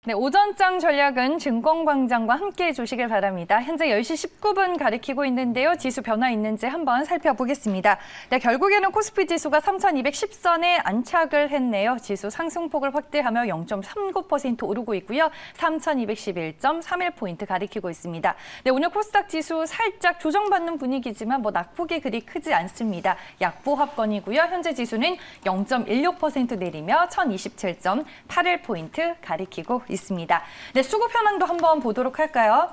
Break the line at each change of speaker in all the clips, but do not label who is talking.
네, 오전장 전략은 증권광장과 함께해 주시길 바랍니다. 현재 10시 19분 가리키고 있는데요. 지수 변화 있는지 한번 살펴보겠습니다. 네, 결국에는 코스피 지수가 3,210선에 안착을 했네요. 지수 상승폭을 확대하며 0.39% 오르고 있고요. 3,211.31포인트 가리키고 있습니다. 네, 오늘 코스닥 지수 살짝 조정받는 분위기지만 낙폭이 그리 크지 않습니다. 약보합권이고요. 현재 지수는 0.16% 내리며 1,027.81포인트 가리키고 있습니다. 네, 수급 현황도 한번 보도록 할까요?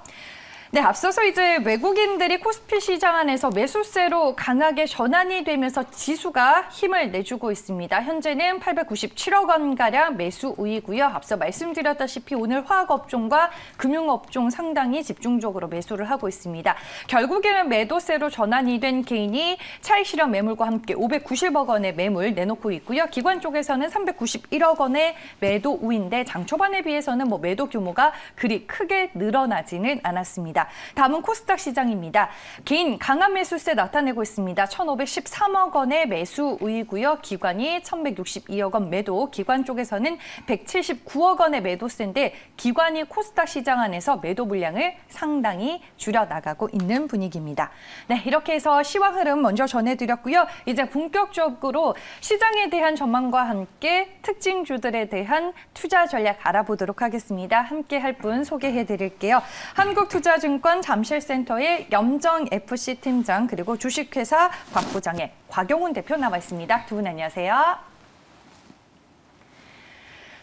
네, 앞서서 이제 외국인들이 코스피 시장 안에서 매수세로 강하게 전환이 되면서 지수가 힘을 내주고 있습니다. 현재는 897억 원가량 매수 우위고요. 앞서 말씀드렸다시피 오늘 화학업종과 금융업종 상당히 집중적으로 매수를 하고 있습니다. 결국에는 매도세로 전환이 된 개인이 차익 실현 매물과 함께 590억 원의 매물 내놓고 있고요. 기관 쪽에서는 391억 원의 매도 우위인데 장 초반에 비해서는 매도 규모가 그리 크게 늘어나지는 않았습니다. 다음은 코스닥 시장입니다. 개인 강한 매수세 나타내고 있습니다. 1,513억 원의 매수 우위고요. 기관이 1,162억 원 매도, 기관 쪽에서는 179억 원의 매도세인데 기관이 코스닥 시장 안에서 매도 물량을 상당히 줄여나가고 있는 분위기입니다. 네, 이렇게 해서 시황 흐름 먼저 전해드렸고요. 이제 본격적으로 시장에 대한 전망과 함께 특징주들에 대한 투자 전략 알아보도록 하겠습니다. 함께 할 분 소개해드릴게요. 한국투자증권 잠실센터의 염정FC 팀장 그리고 주식회사 곽부장의 곽용훈 대표 나와 있습니다. 두 분 안녕하세요.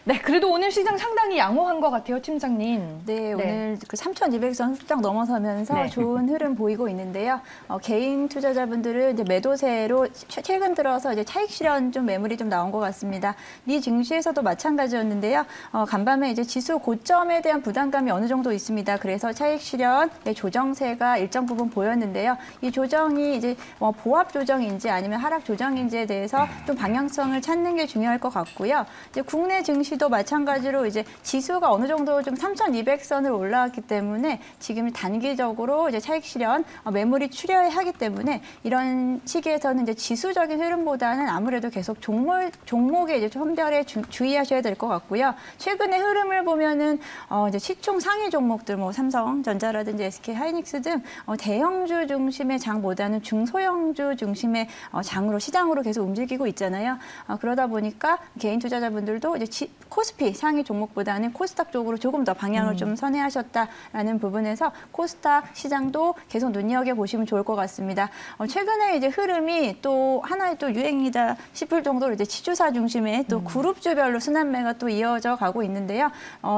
네, 그래도 오늘 시장 상당히 양호한 것 같아요, 팀장님.
네, 오늘 그 3,200선 훌쩍 넘어서면서 좋은 흐름 보이고 있는데요. 개인 투자자분들은 이제 매도세로 최근 들어서 이제 차익 실현 매물이 나온 것 같습니다. 미 증시에서도 마찬가지였는데요. 간밤에 이제 지수 고점에 대한 부담감이 어느 정도 있습니다. 그래서 차익 실현의 조정세가 일정 부분 보였는데요. 이 조정이 이제 보합 조정인지 아니면 하락 조정인지에 대해서 좀 방향성을 찾는 게 중요할 것 같고요. 이제 국내 증시 도 마찬가지로 이제 지수가 어느 정도 3,200선을 올라왔기 때문에 지금 단기적으로 이제 차익 실현 매물이 출혈 하기 때문에 이런 시기에서는 이제 지수적인 흐름보다는 아무래도 계속 종목의 이제 선별에 주의하셔야 될 것 같고요. 최근의 흐름을 보면은 이제 시총 상위 종목들 삼성전자라든지 SK 하이닉스 등 대형주 중심의 장보다는 중소형주 중심의 장으로 시장으로 계속 움직이고 있잖아요. 그러다 보니까 개인 투자자분들도 이제 코스피 상위 종목보다는 코스닥 쪽으로 조금 더 방향을 좀 선회하셨다라는 부분에서 코스닥 시장도 계속 눈여겨보시면 좋을 것 같습니다. 최근에 이제 흐름이 또 하나의 또 유행이다 싶을 정도로 이제 지주사 중심의 또 그룹주별로 순환매가 또 이어져 가고 있는데요.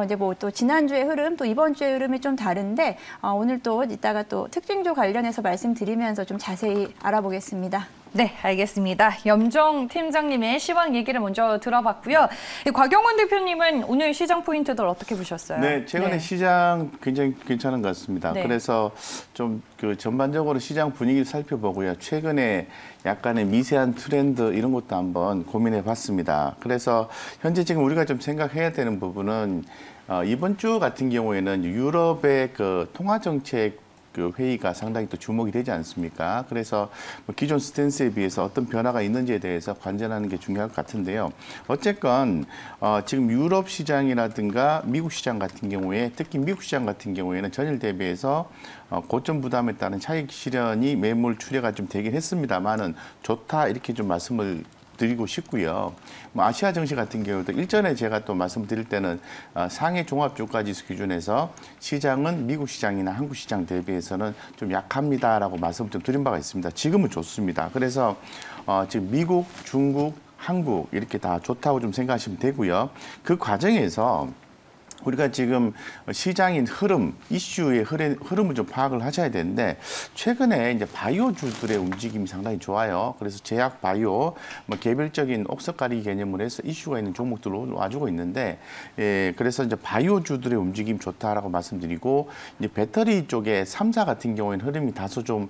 이제 또 지난주의 흐름 또 이번 주의 흐름이 좀 다른데 오늘 또 이따가 또 특징주 관련해서 말씀드리면서 좀 자세히 알아보겠습니다.
네, 알겠습니다. 염정 팀장님의 시황 얘기를 먼저 들어봤고요. 곽용훈 대표님은 오늘 시장 포인트들 어떻게 보셨어요?
네, 최근에 시장 굉장히 괜찮은 것 같습니다. 그래서 좀 전반적으로 시장 분위기를 살펴보고요. 최근에 약간의 미세한 트렌드 이런 것도 한번 고민해 봤습니다. 그래서 현재 지금 우리가 좀 생각해야 되는 부분은 이번 주 같은 경우에는 유럽의 통화정책 회의가 상당히 또 주목이 되지 않습니까? 그래서 기존 스탠스에 비해서 어떤 변화가 있는지에 대해서 관전하는 게 중요할 것 같은데요. 어쨌건 지금 유럽 시장이라든가 미국 시장 같은 경우에 특히 미국 시장 같은 경우에는 전일 대비해서 고점 부담에 따른 차익 실현이 매물 출회가 좀 되긴 했습니다만은 좋다 이렇게 좀 말씀을 드리고 싶고요. 아시아 증시 같은 경우도 일전에 제가 또 말씀드릴 때는 상해 종합주가지수 기준에서 시장은 미국 시장이나 한국 시장 대비해서는 좀 약합니다라고 말씀을 좀 드린 바가 있습니다. 지금은 좋습니다. 그래서 지금 미국, 중국, 한국 이렇게 다 좋다고 좀 생각하시면 되고요. 그 과정에서 우리가 지금 시장인 흐름, 이슈의 흐름을 좀 파악을 하셔야 되는데 최근에 이제 바이오주들의 움직임이 상당히 좋아요. 그래서 제약 바이오, 개별적인 옥석가리 개념으로 해서 이슈가 있는 종목들로 와주고 있는데 그래서 이제 바이오주들의 움직임 좋다라고 말씀드리고 이제 배터리 쪽에 3사 같은 경우에는 흐름이 다소 좀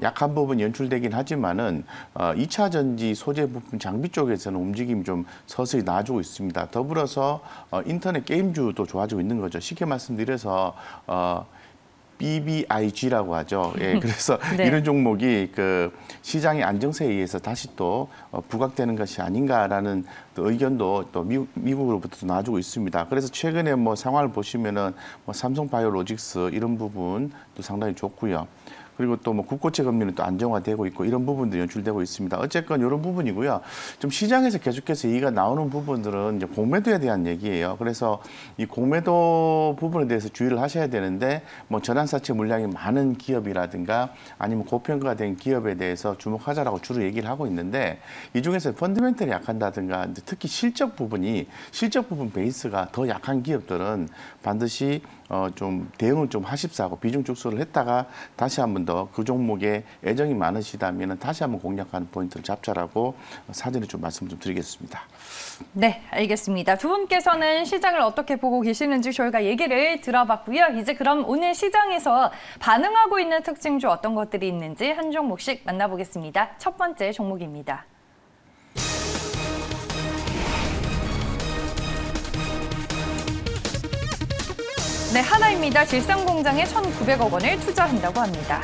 약한 부분 연출되긴 하지만은 2차 전지 소재 부품 장비 쪽에서는 움직임이 좀 서서히 나아지고 있습니다. 더불어서 인터넷 게임주도 좋아지고 있는 거죠. 쉽게 말씀드려서 BBIG라고 하죠. 예, 그래서
네.
이런 종목이 그 시장의 안정세에 의해서 다시 또 부각되는 것이 아닌가라는 또 의견도 또 미국으로부터 나와주고 있습니다. 그래서 최근에 뭐 상황을 보시면은 뭐 삼성바이오로직스 이런 부분도 상당히 좋고요. 그리고 또 뭐 국고채 금리는 또 안정화되고 있고 이런 부분도 연출되고 있습니다. 어쨌건 이런 부분이고요. 좀 시장에서 계속해서 얘기가 나오는 부분들은 이제 공매도에 대한 얘기예요. 그래서 이 공매도 부분에 대해서 주의를 하셔야 되는데 뭐 전환사채 물량이 많은 기업이라든가 아니면 고평가된 기업에 대해서 주목하자라고 주로 얘기를 하고 있는데 이 중에서 펀더멘털이 약한다든가 특히 실적 부분 베이스가 더 약한 기업들은 반드시 좀 대응을 좀 하십사하고 비중 축소를 했다가 다시 한 번 더 그 종목에 애정이 많으시다면 다시 한번 공략하는 포인트를 잡자라고 사전에 좀 말씀 좀 드리겠습니다.
네, 알겠습니다. 두 분께서는 시장을 어떻게 보고 계시는지 저희가 얘기를 들어봤고요. 이제 그럼 오늘 시장에서 반응하고 있는 특징주 어떤 것들이 있는지 한 종목씩 만나보겠습니다. 첫 번째 종목입니다. 네, 하나입니다. 질산공장에 1,900억 원을 투자한다고 합니다.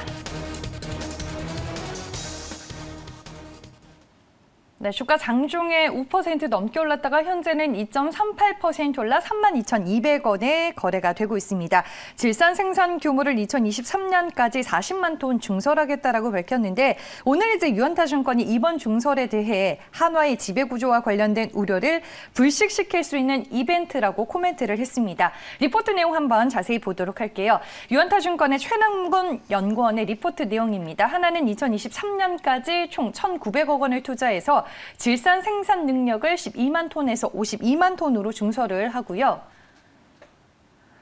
네, 주가 장중에 5% 넘게 올랐다가 현재는 2.38% 올라 32,200원에 거래가 되고 있습니다. 질산 생산 규모를 2023년까지 40만 톤 증설하겠다라고 밝혔는데 오늘 이제 유한타증권이 이번 증설에 대해 한화의 지배구조와 관련된 우려를 불식시킬 수 있는 이벤트라고 코멘트를 했습니다. 리포트 내용 한번 자세히 보도록 할게요. 유한타증권의 최남곤 연구원의 리포트 내용입니다. 하나는 2023년까지 총 1,900억 원을 투자해서 질산 생산 능력을 12만 톤에서 52만 톤으로 증설을 하고요.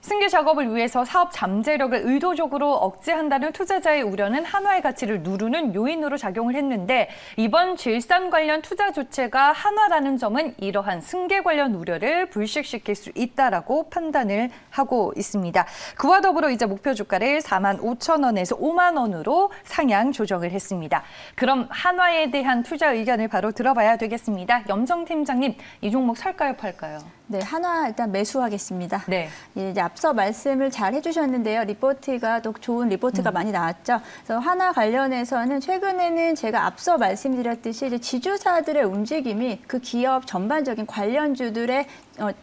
승계 작업을 위해서 사업 잠재력을 의도적으로 억제한다는 투자자의 우려는 한화의 가치를 누르는 요인으로 작용을 했는데 이번 질산 관련 투자 조치가 한화라는 점은 이러한 승계 관련 우려를 불식시킬 수 있다라고 판단을 하고 있습니다. 그와 더불어 이제 목표 주가를 45,000원에서 5만 원으로 상향 조정을 했습니다. 그럼 한화에 대한 투자 의견을 바로 들어봐야 되겠습니다. 염정 팀장님, 이 종목 살까요, 팔까요?
네, 한화 일단 매수하겠습니다.
네.
이제 앞서 말씀을 잘 해주셨는데요. 리포트가 또 좋은 리포트가 많이 나왔죠. 그래서 한화 관련해서는 최근에는 제가 앞서 말씀드렸듯이 이제 지주사들의 움직임이 그 기업 전반적인 관련주들의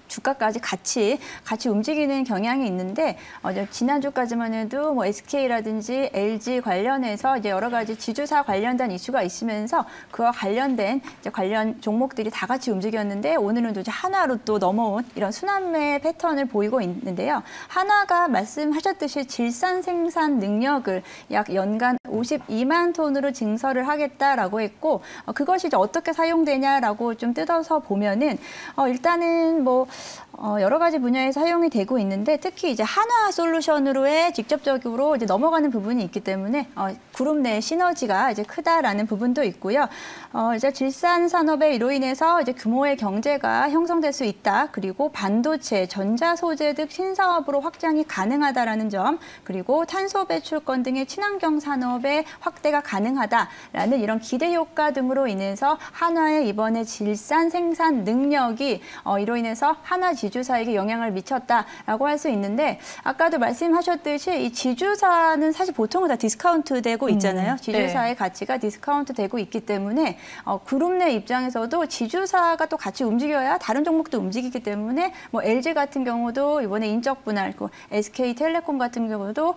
주가까지 같이 움직이는 경향이 있는데 지난주까지만 해도 뭐 SK라든지 LG 관련해서 이제 여러 가지 지주사 관련된 이슈가 있으면서 그와 관련된 이제 관련 종목들이 다 같이 움직였는데 오늘은 또 이제 한화로 또 넘어온 이런 순환매 패턴을 보이고 있는데요. 한화가 말씀하셨듯이 질산 생산 능력을 약 연간 52만 톤으로 증설을 하겠다라고 했고 그것이 이제 어떻게 사용되냐라고 좀 뜯어서 보면은 일단은 여러 가지 분야에 사용이 되고 있는데 특히 이제 한화 솔루션으로의 직접적으로 이제 넘어가는 부분이 있기 때문에 그룹 내 시너지가 이제 크다라는 부분도 있고요. 이제 질산 산업에 이로 인해서 이제 규모의 경제가 형성될 수 있다. 그리고 반도체, 전자 소재 등 신사업으로 확장이 가능하다라는 점, 그리고 탄소 배출권 등의 친환경 산업의 확대가 가능하다라는 이런 기대 효과 등으로 인해서 한화의 이번에 질산 생산 능력이 이로 인해서 한화 지주사에게 영향을 미쳤다라고 할 수 있는데 아까도 말씀하셨듯이 이 지주사는 사실 보통은 다 디스카운트 되고 있잖아요. 지주사의 가치가 디스카운트 되고 있기 때문에 그룹 내 입장에서도 지주사가 또 같이 움직여야 다른 종목도 움직이기 때문에 뭐 LG 같은 경우도 이번에 인적 분할, SK텔레콤 같은 경우도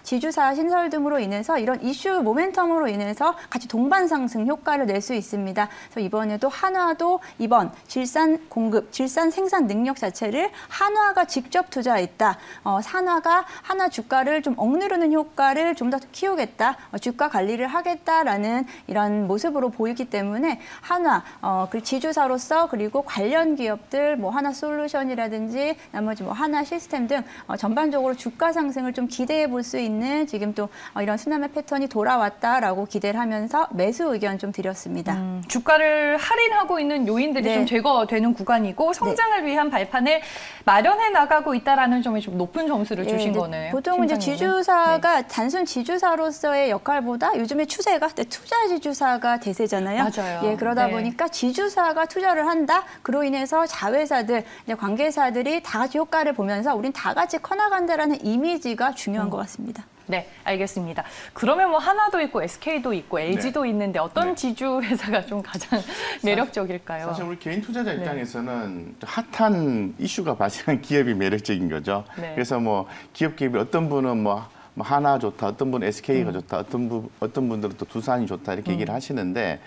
지주사 신설 등으로 인해서 이런 이슈 모멘텀으로 인해서 같이 동반 상승 효과를 낼 수 있습니다. 그래서 이번에도 한화도 이번 질산 공급, 질산 생산 능력 자체를 한화가 직접 투자했다. 한화가 한화 주가를 좀 억누르는 효과를 좀 더 키우겠다. 주가 관리를 하겠다라는 이런 모습으로 보이기 때문에 한화 그 지주사로서 그리고 관련 기업들 뭐 한화 솔루션이라든지 나머지 뭐 한화 시스템 등 전반적으로 주가 상승을 좀 기대해 볼 수 있는 지금 또 이런 순환매 패턴이 돌아왔다라고 기대를 하면서 매수 의견 좀 드렸습니다.
주가를 할인하고 있는 요인들이 좀 제거되는 구간이고 성장을 위한 발판을 마련해 나가고 있다라는 점에 좀 높은 점수를 주신 거네요.
보통 이제 지주사가 단순 지주사로서의 역할보다 요즘에 추세가 투자 지주사가 대세잖아요.
맞아요.
그러다 보니까 지주사가 투자를 한다. 그로 인해서 자회사들, 이제 관계사들이 다 같이 효과를 보면서 우린 다 같이 커나간다라는 이미지가 중요한 것 같습니다.
네, 알겠습니다. 그러면 뭐 하나도 있고 SK도 있고 LG도 네. 있는데 어떤 네. 지주 회사가 좀 가장 매력적일까요?
사실 우리 개인 투자자 입장에서는 네. 핫한 이슈가 발생한 기업이 매력적인 거죠. 네. 그래서 뭐 기업 개입이 어떤 분은 뭐 하나 좋다, 어떤 분은 SK가 좋다, 어떤 분들은 또 두산이 좋다 이렇게 얘기를 하시는데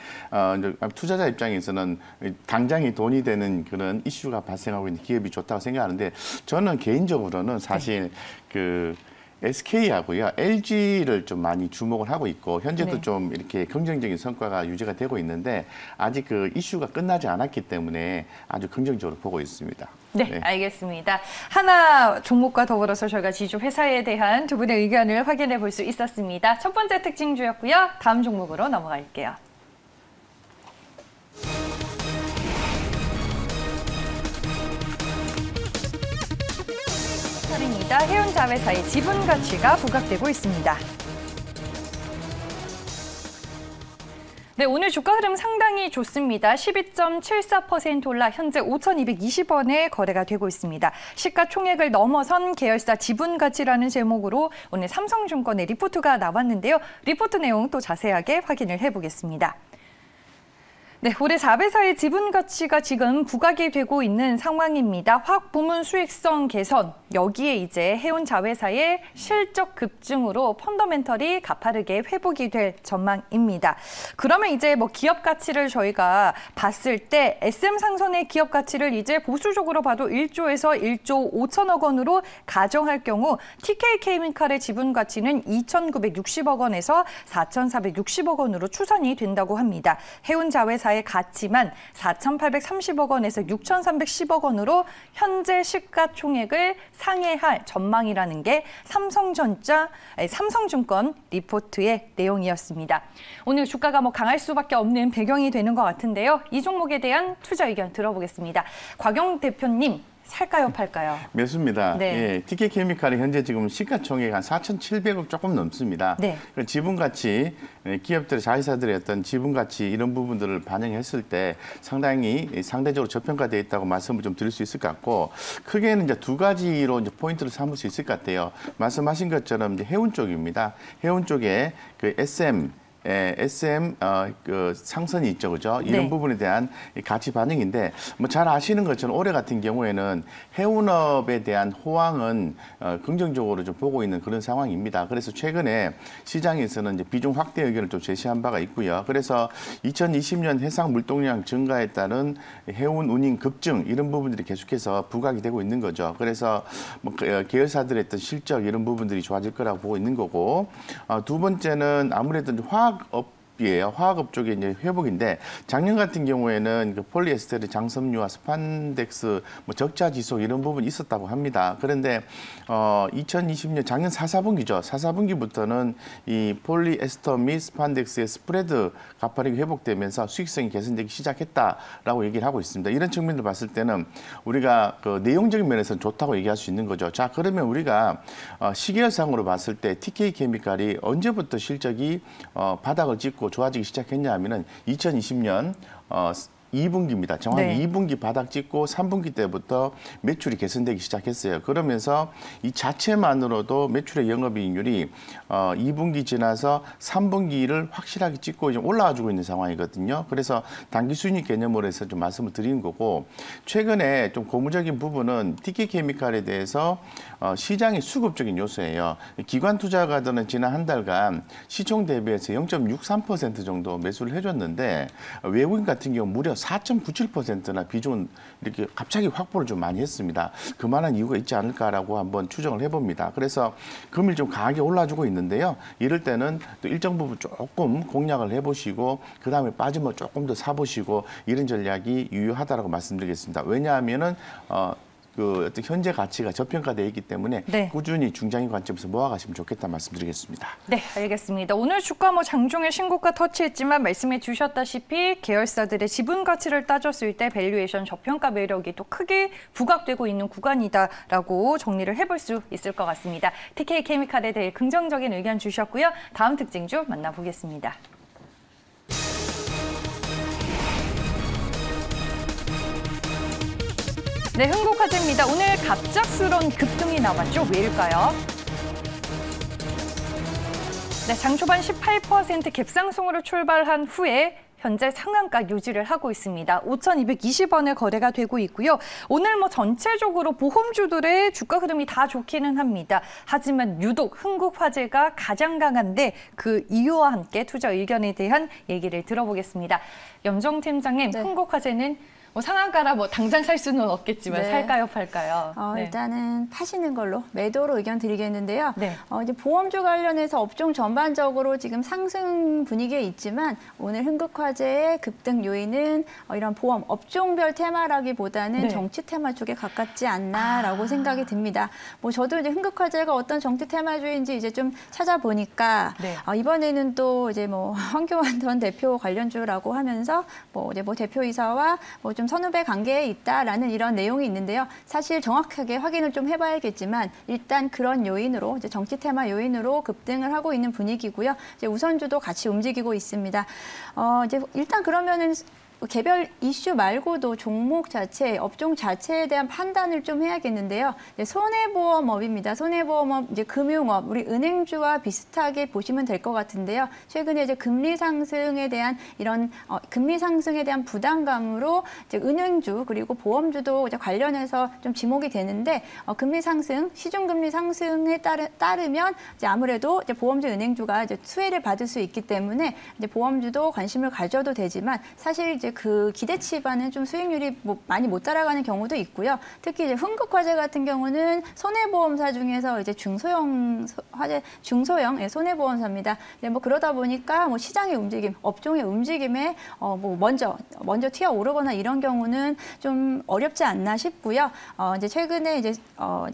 투자자 입장에서는 당장이 돈이 되는 그런 이슈가 발생하고 있는 기업이 좋다고 생각하는데 저는 개인적으로는 사실 그 SK하고요, LG를 좀 많이 주목을 하고 있고 현재도 네. 좀 이렇게 긍정적인 성과가 유지가 되고 있는데 아직 그 이슈가 끝나지 않았기 때문에 아주 긍정적으로 보고 있습니다.
네, 네. 알겠습니다. 하나 종목과 더불어서 저희가 지주 회사에 대한 두 분의 의견을 확인해 볼 수 있었습니다. 첫 번째 특징주였고요. 다음 종목으로 넘어갈게요. 입니다. 해운자회사의 지분 가치가 부각되고 있습니다. 네, 오늘 주가 흐름 상당히 좋습니다. 12.74% 올라 현재 5,220원에 거래가 되고 있습니다. 시가총액을 넘어선 계열사 지분 가치라는 제목으로 오늘 삼성증권의 리포트가 나왔는데요. 리포트 내용 또 자세하게 확인을 해보겠습니다. 네, 올해 4배사의 지분 가치가 지금 부각이 되고 있는 상황입니다. 화학 부문 수익성 개선, 여기에 이제 해운 자회사의 실적 급증으로 펀더멘털이 가파르게 회복이 될 전망입니다. 그러면 이제 뭐 기업 가치를 저희가 봤을 때 SM상선의 기업 가치를 이제 보수적으로 봐도 1조에서 1조 5천억 원으로 가정할 경우 TK케미칼의 지분 가치는 2,960억 원에서 4,460억 원으로 추산이 된다고 합니다. 해운 자회사 의 가치만 4,830억 원에서 6,310억 원으로 현재 시가총액을 상회할 전망이라는 게 삼성증권 리포트의 내용이었습니다. 오늘 주가가 뭐 강할 수밖에 없는 배경이 되는 것 같은데요. 이 종목에 대한 투자 의견 들어보겠습니다. 곽영 대표님. 살까요, 팔까요?
매수입니다. 네. 예, TK케미칼이 현재 지금 시가총액 한 4,700억 조금 넘습니다. 네. 지분 가치, 기업들의 자회사들의 어떤 지분 가치 이런 부분들을 반영했을 때 상당히 상대적으로 저평가되어 있다고 말씀을 좀 드릴 수 있을 것 같고 크게는 이제 두 가지로 이제 포인트를 삼을 수 있을 것 같아요. 말씀하신 것처럼 이제 해운 쪽입니다. 해운 쪽에 그 SM 그 상선이 있죠, 그죠? 이런 네. 부분에 대한 가치 반영인데, 뭐 잘 아시는 것처럼 올해 같은 경우에는 해운업에 대한 호황은 긍정적으로 좀 보고 있는 그런 상황입니다. 그래서 최근에 시장에서는 이제 비중 확대 의견을 좀 제시한 바가 있고요. 그래서 2020년 해상 물동량 증가에 따른 해운 운임 급증 이런 부분들이 계속해서 부각이 되고 있는 거죠. 그래서 뭐 계열사들의 어떤 실적 이런 부분들이 좋아질 거라고 보고 있는 거고, 두 번째는 아무래도 화학업 쪽에 이제 회복인데 작년 같은 경우에는 그 폴리에스테르 장섬유와 스판덱스 뭐 적자 지속 이런 부분이 있었다고 합니다. 그런데 2020년 작년 4사분기죠. 4사분기부터는 이 폴리에스터 및 스판덱스의 스프레드 가파르게 회복되면서 수익성이 개선되기 시작했다라고 얘기를 하고 있습니다. 이런 측면을 봤을 때는 우리가 그 내용적인 면에서는 좋다고 얘기할 수 있는 거죠. 자, 그러면 우리가 시계열상으로 봤을 때 TK케미칼이 언제부터 실적이 바닥을 찍고 좋아지기 시작했냐 하면은 2020년 2분기입니다. 정확히 네. 2분기 바닥 찍고 3분기 때부터 매출이 개선되기 시작했어요. 그러면서 이 자체만으로도 매출의 영업이익률이 2분기 지나서 3분기를 확실하게 찍고 이제 올라와주고 있는 상황이거든요. 그래서 단기 수익 개념으로 해서 좀 말씀을 드리는 거고 최근에 좀 고무적인 부분은 TK케미칼에 대해서 시장의 수급적인 요소예요. 기관 투자가들은 지난 한 달간 시총 대비해서 0.63% 정도 매수를 해줬는데 외국인 같은 경우 무려 4.97%나 비중은 이렇게 갑자기 확보를 좀 많이 했습니다. 그만한 이유가 있지 않을까라고 한번 추정을 해봅니다. 그래서 금일 좀 강하게 올라주고 있는데요. 이럴 때는 또 일정 부분 조금 공략을 해보시고 그 다음에 빠지면 조금 더 사보시고 이런 전략이 유효하다라고 말씀드리겠습니다. 왜냐하면은 그 어떤 현재 가치가 저평가되어 있기 때문에 네. 꾸준히 중장기 관점에서 모아가시면 좋겠다 말씀드리겠습니다.
네, 알겠습니다. 오늘 주가 뭐 장중에 신고가 터치했지만 말씀해 주셨다시피 계열사들의 지분 가치를 따졌을 때 밸류에이션 저평가 매력이 또 크게 부각되고 있는 구간이다라고 정리를 해볼 수 있을 것 같습니다. TK케미칼에 대해 긍정적인 의견 주셨고요. 다음 특징주 만나보겠습니다. 네, 흥국화재입니다. 오늘 갑작스러운 급등이 나왔죠. 왜일까요? 네, 장 초반 18% 갭상승으로 출발한 후에 현재 상한가 유지를 하고 있습니다. 5,220원에 거래가 되고 있고요. 오늘 뭐 전체적으로 보험주들의 주가 흐름이 다 좋기는 합니다. 하지만 유독 흥국화재가 가장 강한데 그 이유와 함께 투자 의견에 대한 얘기를 들어보겠습니다. 염정 팀장님,
네.
흥국화재는 뭐 상한가라 뭐 당장 살 수는 없겠지만
네.
살까요, 팔까요? 네.
일단은 파시는 걸로 매도로 의견 드리겠는데요.
네.
이제 보험주 관련해서 업종 전반적으로 지금 상승 분위기에 있지만 오늘 흥국화재의 급등 요인은 이런 보험 업종별 테마라기보다는
네.
정치 테마 쪽에 가깝지 않나라고 생각이 듭니다. 뭐 저도 이제 흥국화재가 어떤 정치 테마주인지 이제 좀 찾아보니까
네.
이번에는 또 이제 뭐 황교안 전 대표 관련주라고 하면서 뭐 이제 뭐 대표이사와 뭐 좀 선후배 관계에 있다라는 이런 내용이 있는데요. 사실 정확하게 확인을 좀 해봐야겠지만 일단 그런 요인으로 이제 정치 테마 요인으로 급등을 하고 있는 분위기고요. 이제 우선주도 같이 움직이고 있습니다. 이제 일단 그러면은 개별 이슈 말고도 종목 자체, 업종 자체에 대한 판단을 좀 해야겠는데요. 손해보험업입니다. 손해보험업, 이제 금융업, 우리 은행주와 비슷하게 보시면 될 것 같은데요. 최근에 이제 금리 상승에 대한 이런 금리 상승에 대한 부담감으로 이제 은행주 그리고 보험주도 이제 관련해서 좀 지목이 되는데 금리 상승, 시중금리 상승에 따르면 이제 아무래도 이제 보험주, 은행주가 이제 수혜를 받을 수 있기 때문에 이제 보험주도 관심을 가져도 되지만 사실 이제 그 기대치와는 좀 수익률이 많이 못 따라가는 경우도 있고요. 특히 이제 흥국화재 같은 경우는 손해보험사 중에서 이제 중소형 손해보험사입니다. 네, 뭐 그러다 보니까 뭐 시장의 움직임, 업종의 움직임에 뭐 먼저 튀어 오르거나 이런 경우는 좀 어렵지 않나 싶고요. 이제 최근에 이제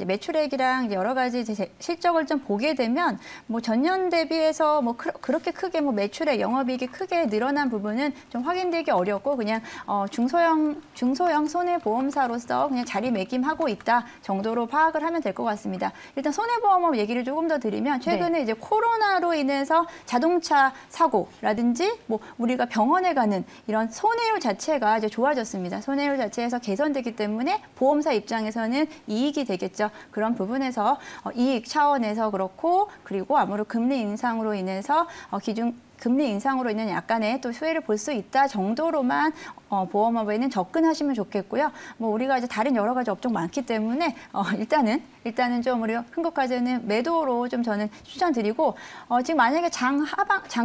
매출액이랑 이제 여러 가지 이제 실적을 좀 보게 되면 뭐 전년 대비해서 뭐 그렇게 크게 뭐 매출액, 영업이익이 크게 늘어난 부분은 좀 확인되기 어렵고 그냥 중소형 손해보험사로서 그냥 자리매김하고 있다 정도로 파악을 하면 될 것 같습니다. 일단 손해보험업 얘기를 조금 더 드리면 최근에 이제 코로나로 인해서 자동차 사고라든지 뭐 우리가 병원에 가는 이런 손해율 자체가 이제 좋아졌습니다. 손해율 자체에서 개선되기 때문에 보험사 입장에서는 이익이 되겠죠. 그런 부분에서 이익 차원에서 그렇고 그리고 아무래도 금리 인상으로 인해서 금리 인상으로 인한 약간의 또 수혜를 볼 수 있다 정도로만 보험업에는 접근하시면 좋겠고요. 뭐 우리가 이제 다른 여러 가지 업종 많기 때문에 일단은 좀 우리 흥국화재는 매도로 좀 저는 추천드리고 지금 만약에 장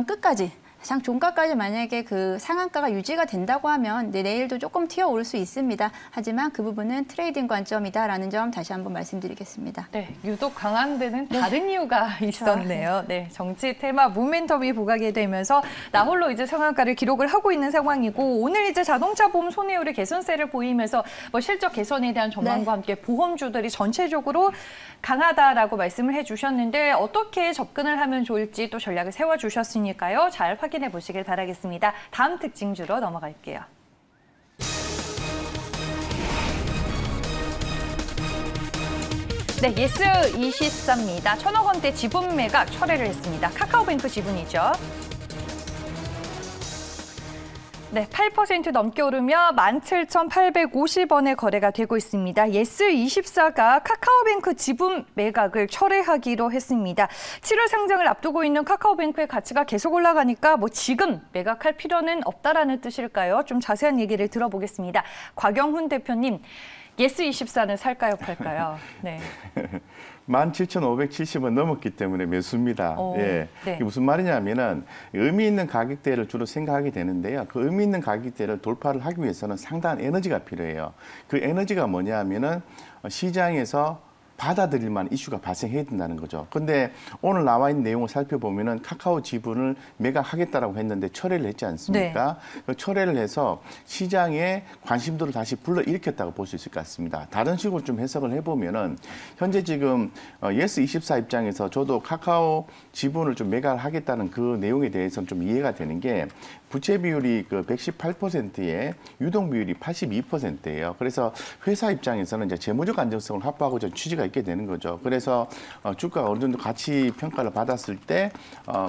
끝까지 장 종가까지 만약에 그 상한가가 유지가 된다고 하면 내일도 조금 튀어오를 수 있습니다. 하지만 그 부분은 트레이딩 관점이다라는 점 다시 한번 말씀드리겠습니다.
네, 유독 강한 데는 다른 이유가 있었네요. 네, 정치 테마 모멘텀이 부각이 되면서 나홀로 이제 상한가를 기록을 하고 있는 상황이고 오늘 이제 자동차 보험 손해율의 개선세를 보이면서 뭐 실적 개선에 대한 전망과 함께 보험주들이 전체적으로 강하다라고 말씀을 해주셨는데 어떻게 접근을 하면 좋을지 또 전략을 세워주셨으니까요. 잘 확인해 보시길 바라겠습니다. 다음 특징주로 넘어갈게요. 네, 예스24입니다. 1,000억 원대 지분 매각 철회를 했습니다. 카카오뱅크 지분이죠. 네, 8% 넘게 오르며 17,850원에 거래가 되고 있습니다. 예스24가 카카오뱅크 지분 매각을 철회하기로 했습니다. 7월 상장을 앞두고 있는 카카오뱅크의 가치가 계속 올라가니까 뭐 지금 매각할 필요는 없다라는 뜻일까요? 좀 자세한 얘기를 들어보겠습니다. 곽영훈 대표님, 예스24는 살까요, 팔까요? 네.
17,570원 넘었기 때문에 매수입니다. 예.
네.
이게 무슨 말이냐면은 의미 있는 가격대를 주로 생각하게 되는데요. 그 의미 있는 가격대를 돌파를 하기 위해서는 상당한 에너지가 필요해요. 그 에너지가 뭐냐 하면은 시장에서 받아들일 만한 이슈가 발생해야 된다는 거죠. 근데 오늘 나와 있는 내용을 살펴보면은 카카오 지분을 매각하겠다라고 했는데 철회를 했지 않습니까? 네. 그 철회를 해서 시장의 관심도를 다시 불러일으켰다고 볼 수 있을 것 같습니다. 다른 식으로 좀 해석을 해보면은 현재 지금 예스24 입장에서 저도 카카오 지분을 좀 매각하겠다는 그 내용에 대해서는 좀 이해가 되는 게 부채 비율이 그 118%에 유동 비율이 82%예요. 그래서 회사 입장에서는 이제 재무적 안정성을 확보하고자 취지가 있게 되는 거죠. 그래서 주가가 어느 정도 가치 평가를 받았을 때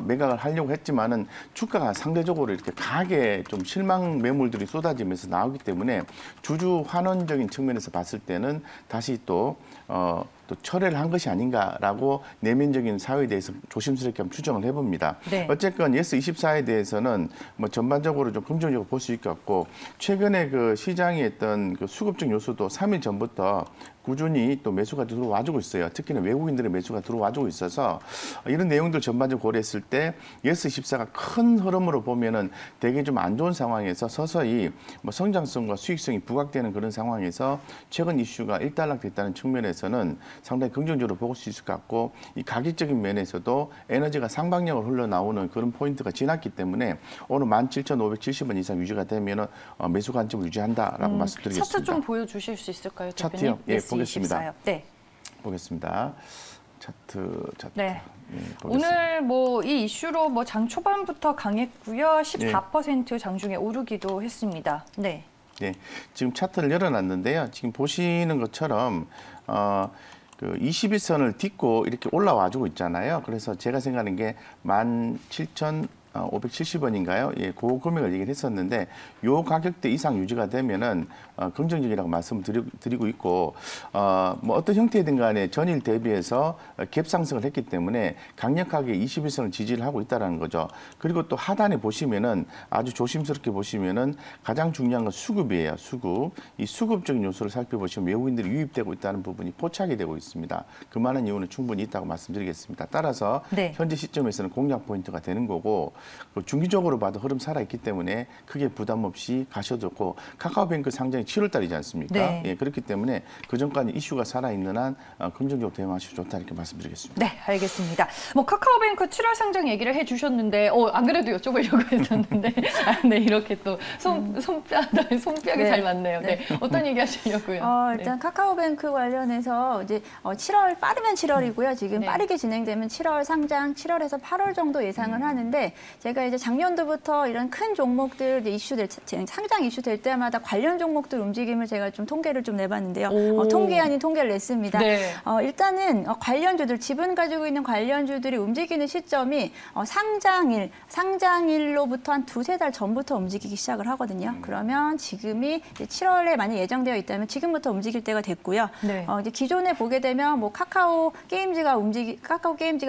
매각을 하려고 했지만은 주가가 상대적으로 이렇게 강하게 좀 실망 매물들이 쏟아지면서 나오기 때문에 주주 환원적인 측면에서 봤을 때는 다시 또 또 철회를 한 것이 아닌가라고 내면적인 사유에 대해서 조심스럽게 한번 추정을 해봅니다.
네.
어쨌건 예스24에 대해서는 뭐 전반적으로 좀 긍정적으로 볼 수 있겠고 최근에 그 시장에 있던 그 수급적 요소도 3일 전부터 꾸준히 또 매수가 들어와주고 있어요. 특히나 외국인들의 매수가 들어와주고 있어서 이런 내용들 전반적으로 고려했을 때 예스24가 큰 흐름으로 보면은 되게 좀 안 좋은 상황에서 서서히 뭐 성장성과 수익성이 부각되는 그런 상황에서 최근 이슈가 일단락됐다는 측면에서는 상당히 긍정적으로 보고 수 있을 것 같고 이 가격적인 면에서도 에너지가 상방향으로 흘러나오는 그런 포인트가 지났기 때문에 오늘 17,570원 이상 유지가 되면은 매수 관점을 유지한다라고 말씀드리겠습니다.
차트 좀 보여주실 수 있을까요, 대표님?
차트요? 예,
예스24요.
보겠습니다.
네.
보겠습니다. 차트.
네.
예,
오늘 뭐 이 이슈로 뭐 장 초반부터 강했고요. 14% 장중에 오르기도 했습니다. 네.
네. 지금 차트를 열어놨는데요. 지금 보시는 것처럼 그 21선을 딛고 이렇게 올라와주고 있잖아요. 그래서 제가 생각하는 게 17,570원인가요? 예, 그 금액을 얘기를 했었는데 요 가격대 이상 유지가 되면은 긍정적이라고 말씀드리고 있고 뭐 어떤 형태든 간에 전일 대비해서 갭 상승을 했기 때문에 강력하게 21선을 지지를 하고 있다는 거죠. 그리고 또 하단에 보시면은 아주 조심스럽게 보시면은 가장 중요한 건 수급이에요. 수급. 이 수급적인 요소를 살펴보시면 외국인들이 유입되고 있다는 부분이 포착이 되고 있습니다. 그만한 이유는 충분히 있다고 말씀드리겠습니다. 따라서
네.
현재 시점에서는 공략 포인트가 되는 거고 중기적으로 봐도 흐름 살아있기 때문에 크게 부담 없이 가셔도 좋고 카카오뱅크 상장이 7월 달이지 않습니까?
네.
예, 그렇기 때문에 그전까지 이슈가 살아있는 한 긍정적으로 대응하시면 좋다 이렇게 말씀드리겠습니다.
네, 알겠습니다. 뭐 카카오뱅크 7월 상장 얘기를 해주셨는데, 안 그래도 여쭤보려고 했었는데, 네, 이렇게 또 손뼉이 잘 맞네요. 네, 어떤 얘기 하시려고요?
일단 카카오뱅크 관련해서 이제 7월 빠르면 7월이고요. 지금
네.
빠르게 진행되면 7월 상장, 7월에서 8월 정도 예상을 하는데 제가 이제 작년도부터 이런 큰 종목들 이제 상장 이슈 될 때마다 관련 종목들 움직임을 제가 좀 통계를 좀 내봤는데요. 통계 아닌 통계를 냈습니다.
네.
일단은 관련주들, 지분 가지고 있는 관련주들이 움직이는 시점이 상장일로부터 한 2-3달 전부터 움직이기 시작을 하거든요. 그러면 지금이 이제 7월에 만약 예정되어 있다면 지금부터 움직일 때가 됐고요.
네.
이제 기존에 보게 되면 뭐 카카오 게임즈가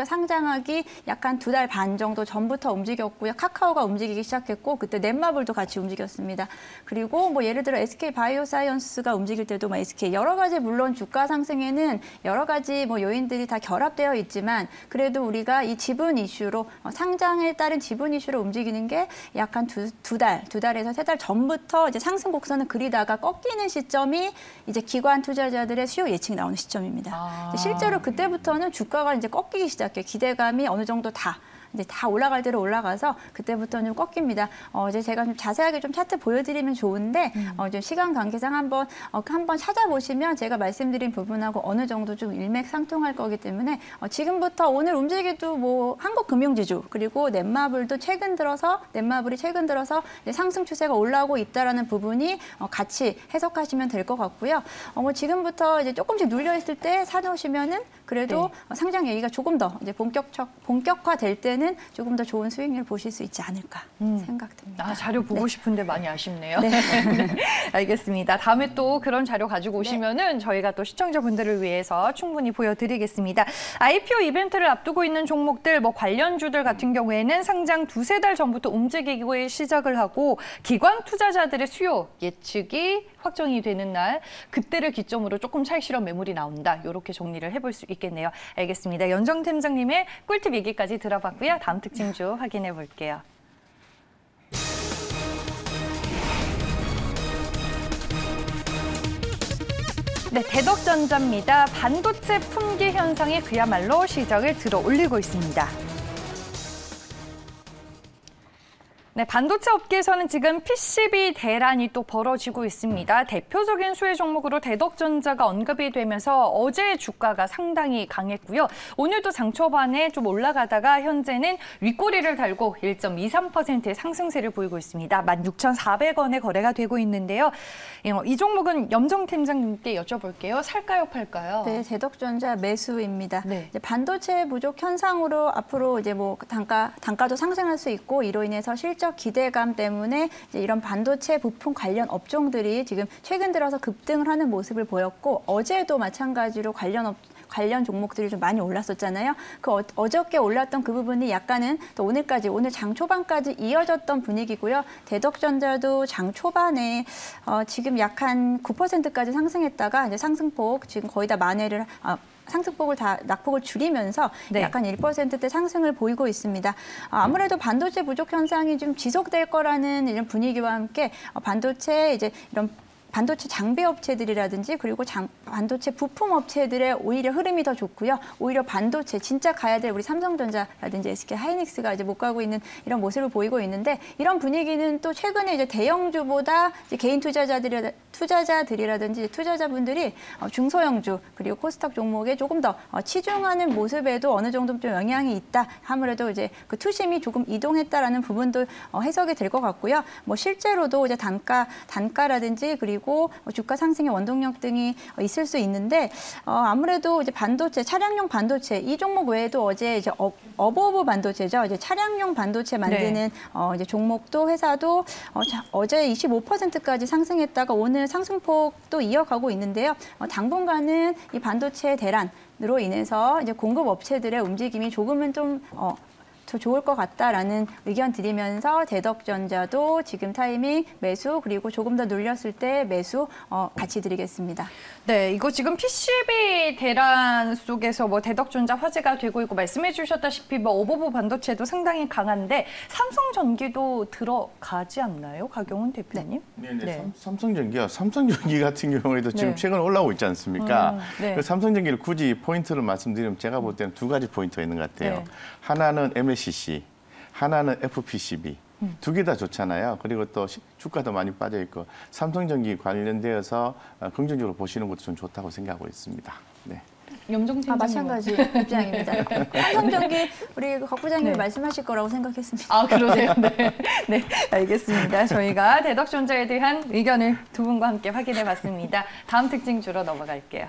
상장하기 약간 2달 반 정도 전부터 움직였고요. 카카오가 움직이기 시작했고 그때 넷마블도 같이 움직였습니다. 그리고 뭐 예를 들어 SK 바이오사이언스가 움직일 때도 뭐 SK 여러 가지 물론 주가 상승에는 여러 가지 뭐 요인들이 다 결합되어 있지만 그래도 우리가 이 지분 이슈로 상장에 따른 지분 이슈로 움직이는 게 약간 두 달에서 3달 전부터 이제 상승 곡선을 그리다가 꺾이는 시점이 이제 기관 투자자들의 수요 예측이 나오는 시점입니다. 실제로 그때부터는 주가가 이제 꺾이기 시작해요. 기대감이 어느 정도 이제 다 올라갈 대로 올라가서 그때부터는 좀 꺾입니다. 이제 제가 좀 자세하게 좀 차트 보여드리면 좋은데 좀 시간 관계상 한번 찾아보시면 제가 말씀드린 부분하고 어느 정도 좀 일맥상통할 거기 때문에 지금부터 오늘 움직이도 뭐 한국금융지주 그리고 넷마블이 최근 들어서 이제 상승 추세가 올라오고 있다라는 부분이 같이 해석하시면 될 것 같고요. 뭐 지금부터 이제 조금씩 눌려 있을 때 사놓으시면은 그래도 상장 얘기가 조금 더 이제 본격화될 때는 조금 더 좋은 수익률 보실 수 있지 않을까 생각됩니다.
자료 보고 싶은데 많이 아쉽네요.
네.
네, 알겠습니다. 다음에 또 그런 자료 가지고 오시면은 저희가 또 시청자분들을 위해서 충분히 보여드리겠습니다. IPO 이벤트를 앞두고 있는 종목들, 뭐 관련주들 같은 경우에는 상장 2-3달 전부터 움직이기 시작을 하고 기관 투자자들의 수요 예측이 확정이 되는 날, 그때를 기점으로 조금 차익 실현 매물이 나온다. 이렇게 정리를 해볼 수 있겠네요. 알겠습니다. 연정 팀장님의 꿀팁 얘기까지 들어봤고요. 다음 특징주 확인해 볼게요. 네, 대덕전자입니다. 반도체 품귀 현상이 그야말로 시장을 들어 올리고 있습니다. 네, 반도체 업계에서는 지금 PCB 대란이 또 벌어지고 있습니다. 대표적인 수혜 종목으로 대덕전자가 언급이 되면서 어제 주가가 상당히 강했고요. 오늘도 장 초반에 좀 올라가다가 현재는 윗꼬리를 달고 1.23%의 상승세를 보이고 있습니다. 16,400원에 거래가 되고 있는데요. 이 종목은 염정 팀장님께 여쭤볼게요. 살까요, 팔까요?
네, 대덕전자 매수입니다.
네.
이제 반도체 부족 현상으로 앞으로 이제 뭐 단가도 상승할 수 있고 이로 인해서 실적 기대감 때문에 이제 이런 반도체 부품 관련 업종들이 지금 최근 들어서 급등을 하는 모습을 보였고 어제도 마찬가지로 관련 관련 종목들이 좀 많이 올랐었잖아요. 그 어저께 올랐던 그 부분이 약간은 또 오늘까지 오늘 장 초반까지 이어졌던 분위기고요. 대덕전자도 장 초반에 지금 약 한 9%까지 상승했다가 이제 상승폭 지금 거의 다 만회를 상승폭을 다 낙폭을 줄이면서
네.
약간 1%대 상승을 보이고 있습니다. 아무래도 반도체 부족 현상이 좀 지속될 거라는 이런 분위기와 함께 반도체 이제 이런 반도체 장비 업체들이라든지 그리고 반도체 부품 업체들의 오히려 흐름이 더 좋고요. 오히려 반도체 진짜 가야 될 우리 삼성전자라든지 SK 하이닉스가 이제 못 가고 있는 이런 모습을 보이고 있는데 이런 분위기는 또 최근에 이제 대형주보다 이제 개인 투자자들이라든지 투자자분들이 중소형주 그리고 코스닥 종목에 조금 더 치중하는 모습에도 어느 정도 좀 영향이 있다. 아무래도 이제 그 투심이 조금 이동했다라는 부분도 해석이 될 것 같고요. 뭐 실제로도 이제 단가라든지 그리고 주가 상승의 원동력 등이 있을 수 있는데 아무래도 이제 반도체, 차량용 반도체 이 종목 외에도 어제 이제 어버브 반도체죠. 이제 차량용 반도체 만드는 네. 이제 종목도 회사도 어제 25%까지 상승했다가 오늘 상승폭도 이어가고 있는데요. 당분간은 이 반도체 대란으로 인해서 이제 공급 업체들의 움직임이 조금은 좀 더 좋을 것 같다라는 의견 드리면서 대덕전자도 지금 타이밍 매수 그리고 조금 더 눌렸을 때 매수 같이 드리겠습니다.
네, 이거 지금 PCB 대란 속에서 뭐 대덕전자 화제가 되고 있고 말씀해 주셨다시피 뭐 어버브 반도체도 상당히 강한데 삼성전기도 들어가지 않나요? 박용훈 대표님?
네. 삼성전기요. 삼성전기 같은 경우에도 지금 최근 올라오고 있지 않습니까?
네.
그 삼성전기를 굳이 포인트를 말씀드리면 제가 볼 때는 두 가지 포인트가 있는 것 같아요.
네.
하나는 MLCC, 하나는 FPCB. 두 개 다 좋잖아요. 그리고 또 주가도 많이 빠져 있고 삼성전기 관련되어서 긍정적으로 보시는 것도 좀 좋다고 생각하고 있습니다. 네.
염정 팀장님.
마찬가지 입장입니다. 삼성전기 우리 곽 부장님이
네.
말씀하실 거라고 생각했습니다.
아, 그러세요? 네. 네, 알겠습니다. 저희가 대덕전자에 대한 의견을 두 분과 함께 확인해 봤습니다. 다음 특징주로 넘어갈게요.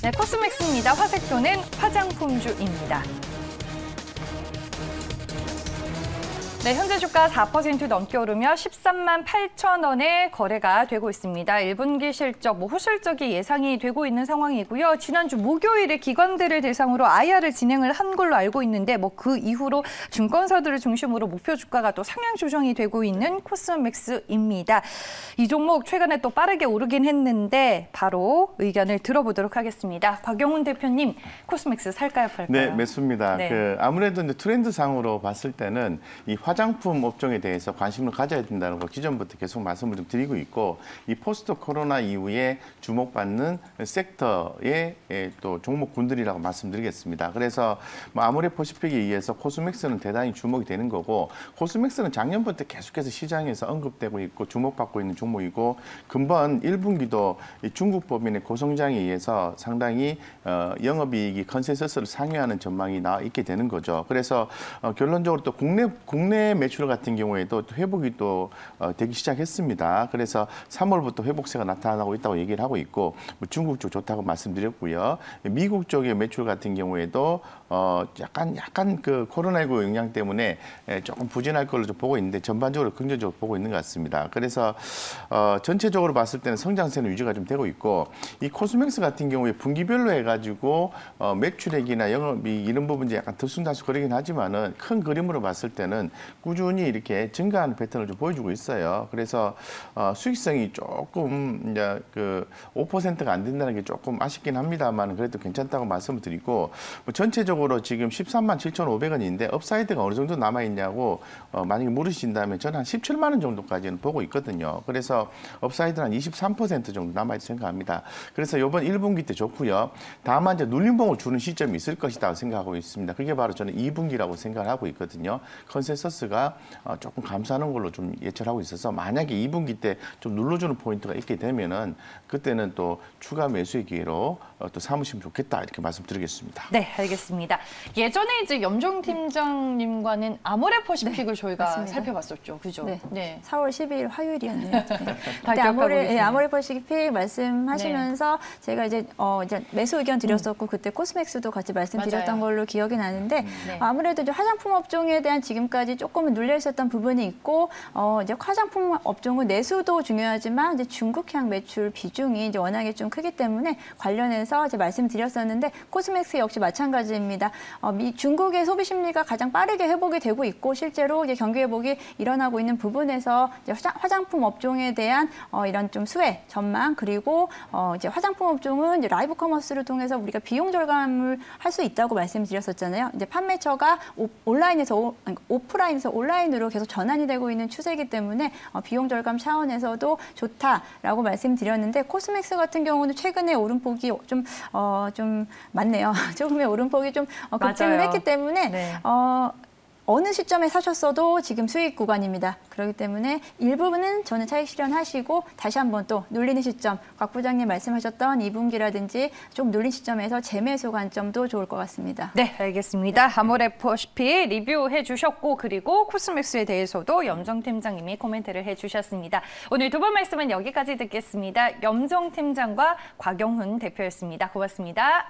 네, 코스맥스입니다. 화색도는 화장품주입니다. 네, 현재 주가 4% 넘게 오르며 13만 8천 원에 거래가 되고 있습니다. 1분기 실적, 후실적이 예상이 되고 있는 상황이고요. 지난주 목요일에 기관들을 대상으로 IR을 진행을 한 걸로 알고 있는데 그 이후로 증권사들을 중심으로 목표 주가가 또 상향 조정이 되고 있는 코스맥스입니다. 이 종목 최근에 또 빠르게 오르긴 했는데 바로 의견을 들어보도록 하겠습니다. 박용훈 대표님, 코스맥스 살까요, 팔까요?
네, 매수입니다.
네.
아무래도 이제 트렌드상으로 봤을 때는 이 화장품 업종에 대해서 관심을 가져야 된다는 거 기존부터 계속 말씀을 좀 드리고 있고 이 포스트 코로나 이후에 주목받는 섹터의 또 종목군들이라고 말씀드리겠습니다. 그래서 아무래 퍼시픽에 의해서 코스맥스는 대단히 주목이 되는 거고 코스맥스는 작년부터 계속해서 시장에서 언급되고 있고 주목받고 있는 종목이고 금번 1분기도 중국 법인의 고성장에 의해서 상당히 영업이익이 컨센서스를 상회하는 전망이 나와 있게 되는 거죠. 그래서 결론적으로 또 국내 매출 같은 경우에도 회복이 또 되기 시작했습니다. 그래서 3월부터 회복세가 나타나고 있다고 얘기를 하고 있고 중국 쪽 좋다고 말씀드렸고요. 미국 쪽의 매출 같은 경우에도 약간 그 코로나19 영향 때문에 조금 부진할 걸로 좀 보고 있는데 전반적으로 긍정적으로 보고 있는 것 같습니다. 그래서 전체적으로 봤을 때는 성장세는 유지가 좀 되고 있고 이 코스맥스 같은 경우에 분기별로 해가지고 매출액이나 영업이익 이런 부분이 약간 들쑥날쑥거리긴 하지만은 큰 그림으로 봤을 때는 꾸준히 이렇게 증가하는 패턴을 좀 보여주고 있어요. 그래서 수익성이 조금 이제 그 5%가 안 된다는 게 조금 아쉽긴 합니다만 그래도 괜찮다고 말씀을 드리고 전체적으로 지금 13만 7,500원인데 업사이드가 어느 정도 남아 있냐고 만약에 물으신다면 저는 한 17만 원 정도까지는 보고 있거든요. 그래서 업사이드는 한 23% 정도 남아 있을 생각합니다. 그래서 이번 1분기 때 좋고요. 다만 이제 눌림봉을 주는 시점이 있을 것이다 생각하고 있습니다. 그게 바로 저는 2분기라고 생각을 하고 있거든요. 컨센서스가 조금 감소하는 걸로 좀 예측하고 있어서 만약에 2분기 때 좀 눌러주는 포인트가 있게 되면은 그때는 또 추가 매수의 기회로 또 삼으시면 좋겠다 이렇게 말씀드리겠습니다.
네, 알겠습니다. 예전에 이제 염종 팀장님과는 아모레퍼시픽을 저희가
맞습니다.
살펴봤었죠, 그죠?
네. 4월 12일 화요일이었네요. 네.
다
그때
기억하고
아모레퍼시픽 말씀하시면서 제가 이제 매수 의견 드렸었고 그때 코스맥스도 같이 말씀드렸던
맞아요.
걸로 기억이 나는데
네.
아무래도 이제 화장품 업종에 대한 지금까지 조금은 눌려 있었던 부분이 있고 이제 화장품 업종은 내수도 중요하지만 이제 중국향 매출 비중이 이제 워낙에 좀 크기 때문에 관련해서 이제 말씀드렸었는데 코스맥스 역시 마찬가지입니다. 중국의 소비 심리가 가장 빠르게 회복이 되고 있고 실제로 이제 경기 회복이 일어나고 있는 부분에서 이제 화장품 업종에 대한 이런 좀 수혜 전망 그리고 이제 화장품 업종은 이제 라이브 커머스를 통해서 우리가 비용 절감을 할 수 있다고 말씀드렸었잖아요. 이제 판매처가 오프라인에서 온라인으로 계속 전환이 되고 있는 추세이기 때문에 비용 절감 차원에서도 좋다라고 말씀드렸는데 코스맥스 같은 경우는 최근에 오름폭이 좀 많네요. 조금의 오름폭이 좀 급증을 했기 때문에
네.
어느 시점에 사셨어도 지금 수익 구간입니다. 그렇기 때문에 일부분은 저는 차익 실현하시고 다시 한번 또 눌리는 시점, 곽 부장님 말씀하셨던 2분기라든지 좀 눌린 시점에서 재매수 관점도 좋을 것 같습니다.
네, 알겠습니다. 아모레퍼시피 리뷰해 주셨고 그리고 코스맥스에 대해서도 염정 팀장님이 코멘트를 해주셨습니다. 오늘 두 번 말씀은 여기까지 듣겠습니다. 염정 팀장과 곽영훈 대표였습니다. 고맙습니다.